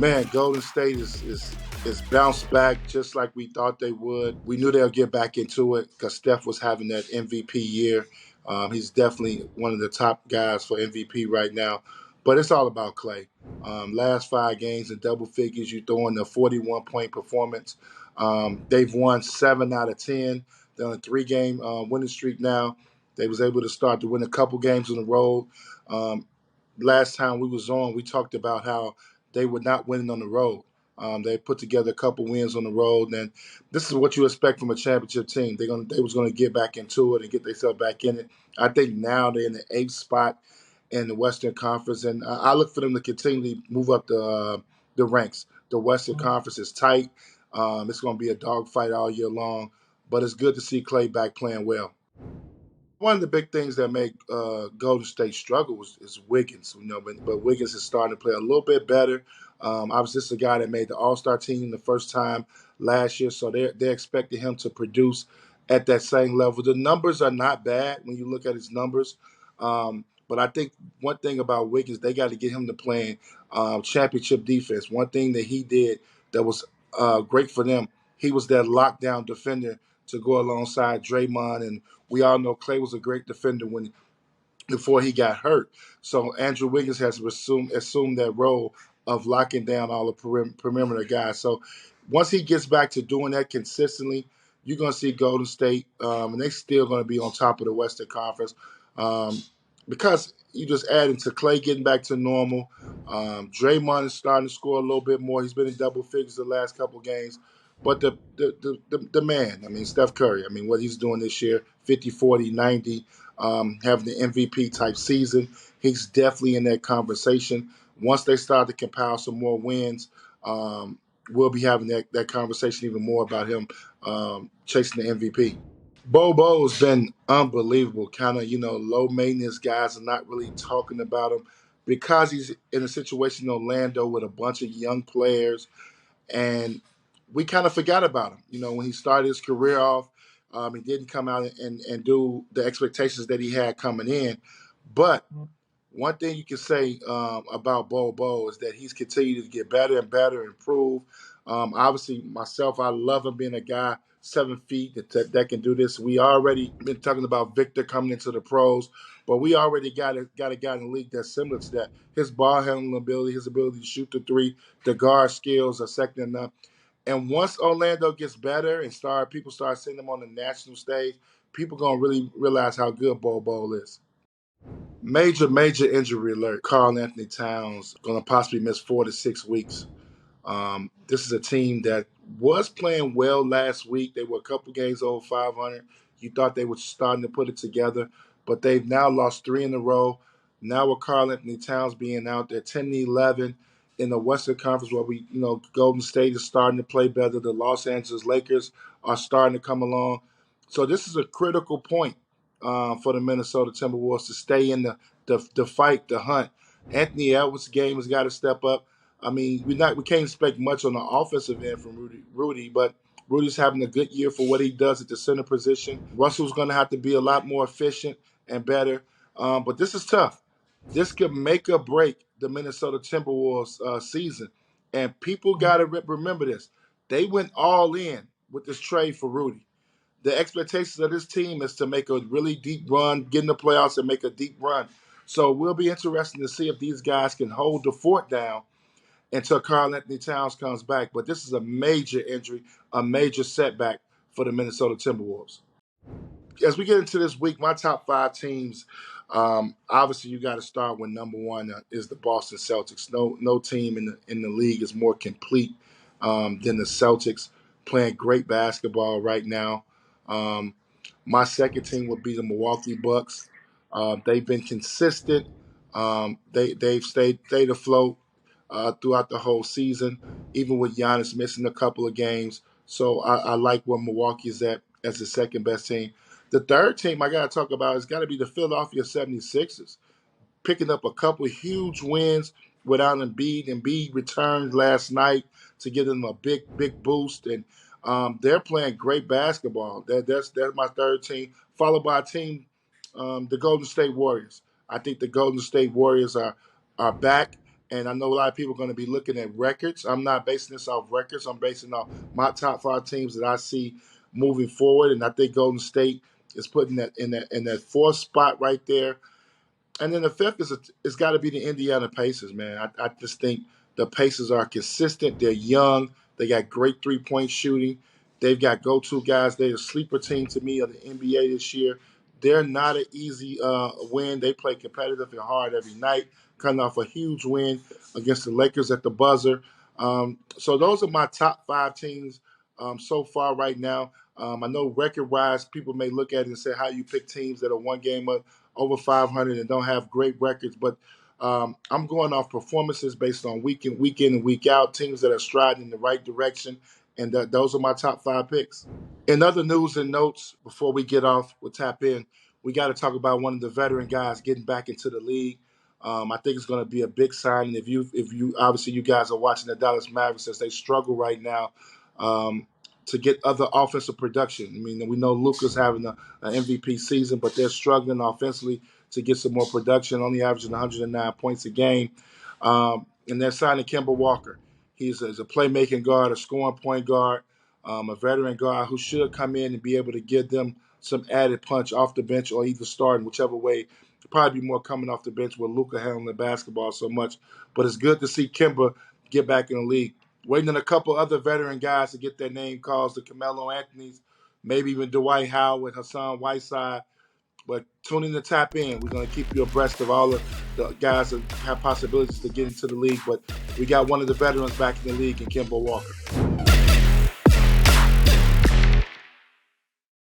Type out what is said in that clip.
Man, Golden State is bounced back just like we thought they would. We knew they'll get back into it because Steph was having that MVP year. He's definitely one of the top guys for MVP right now. But it's all about Clay. Last 5 games in double figures, you throw in a 41-point performance. They've won 7 out of 10. They're on a 3-game winning streak now. They was able to start to win a couple games on the road. Um, Last time we was on, we talked about how they were not winning on the road. They put together a couple wins on the road, and this is what you expect from a championship team. They was gonna get back into it and get themselves back in it. I think now they're in the 8th spot in the Western Conference, and I look for them to continually move up the ranks. The Western Conference is tight. It's going to be a dogfight all year long, but it's good to see Clay back playing well. One of the big things that make Golden State struggle is Wiggins. But Wiggins is starting to play a little bit better. Obviously, this is a guy that made the All-Star team the first time last year, so they're expecting him to produce at that same level. The numbers are not bad when you look at his numbers, but I think one thing about Wiggins, they got to get him to playing championship defense. One thing that he did that was great for them, he was that lockdown defender to go alongside Draymond, and we all know Clay was a great defender before he got hurt. So Andrew Wiggins has assumed that role of locking down all the perimeter guys. So once he gets back to doing that consistently, you're going to see Golden State, and they're still going to be on top of the Western Conference um, because you just add into Clay getting back to normal. Draymond is starting to score a little bit more. He's been in double figures the last couple games. But the man, I mean, Steph Curry, I mean, what he's doing this year, 50, 40, 90, having the MVP type season. He's definitely in that conversation. Once they start to compile some more wins, we'll be having that conversation even more about him chasing the MVP. Bol Bol's been unbelievable. Kind of, low maintenance guys are not really talking about him because he's in a situation in Orlando with a bunch of young players, and we kind of forgot about him. When he started his career off, he didn't come out and do the expectations that he had coming in. But one thing you can say about Bol Bol is that he's continued to get better and better, improve. Obviously, myself, I love him being a guy 7 feet that can do this. We already been talking about Victor coming into the pros, but we already got a guy in the league that's similar to that. His ball handling ability, his ability to shoot the three, the guard skills are second to none. And once Orlando gets better and people start seeing them on the national stage, people gonna really realize how good Bol Bol is. Major injury alert. Karl-Anthony Towns going to possibly miss 4 to 6 weeks. This is a team that was playing well last week. They were a couple games over 500. You thought they were starting to put it together, but they've now lost 3 in a row. Now with Karl-Anthony Towns being out there, 10-11 in the Western Conference, where Golden State is starting to play better. The Los Angeles Lakers are starting to come along. So this is a critical point for the Minnesota Timberwolves to stay in the fight, the hunt. Anthony Edwards' game has got to step up. I mean, we can't expect much on the offensive end from Rudy, but Rudy's having a good year for what he does at the center position. Russell's going to have to be a lot more efficient and better. But this is tough. This could make or break the Minnesota Timberwolves season. And people got to remember this. They went all in with this trade for Rudy. The expectations of this team is to make a really deep run, get in the playoffs and make a deep run. So we'll be interested to see if these guys can hold the fort down until Karl-Anthony Towns comes back. But this is a major injury, a major setback for the Minnesota Timberwolves. As we get into this week, my top 5 teams, obviously you got to start with number one is the Boston Celtics. No team in the league is more complete than the Celtics, playing great basketball right now. Um, my second team would be the Milwaukee Bucks. They've been consistent. They've stayed afloat throughout the whole season, even with Giannis missing a couple of games. So I like where Milwaukee is at as the second best team. The third team I got to talk about has got to be the Philadelphia 76ers, picking up a couple of huge wins without Embiid. Embiid returned last night to give them a big boost, and they're playing great basketball. That's my third team, followed by a team, the Golden State Warriors. I think the Golden State Warriors are back. And I know a lot of people are going to be looking at records. I'm not basing this off records. I'm basing off my top 5 teams that I see moving forward. And I think Golden State is putting that in that fourth spot right there. And then the fifth it's got to be the Indiana Pacers, man. I just think the Pacers are consistent. They're young. They got great 3-point shooting. They've got go-to guys. They're a sleeper team to me of the NBA this year. They're not an easy win. They play competitive and hard every night, coming off a huge win against the Lakers at the buzzer. So those are my top 5 teams so far right now. I know record-wise, people may look at it and say how you pick teams that are one game up over 500 and don't have great records. But I'm going off performances based on week in and week out, teams that are striding in the right direction. And those are my top 5 picks. In other news and notes, before we get off, we'll tap in. We got to talk about one of the veteran guys getting back into the league. I think it's going to be a big sign. And if you obviously you guys are watching the Dallas Mavericks as they struggle right now to get other offensive production. I mean, we know Luka's having an MVP season, but they're struggling offensively to get some more production, only averaging 109 points a game. And they're signing Kemba Walker. He's a playmaking guard, a scoring point guard, a veteran guard who should come in and be able to give them some added punch off the bench or either starting, whichever way. Probably be more coming off the bench with Luka handling the basketball so much. But it's good to see Kemba get back in the league. Waiting on a couple other veteran guys to get their name calls, the Carmelo Anthony's, maybe even Dwight Howard, Hassan Whiteside. But tune in to tap in. We're going to keep you abreast of all of the guys that have possibilities to get into the league. But we got one of the veterans back in the league in Kemba Walker.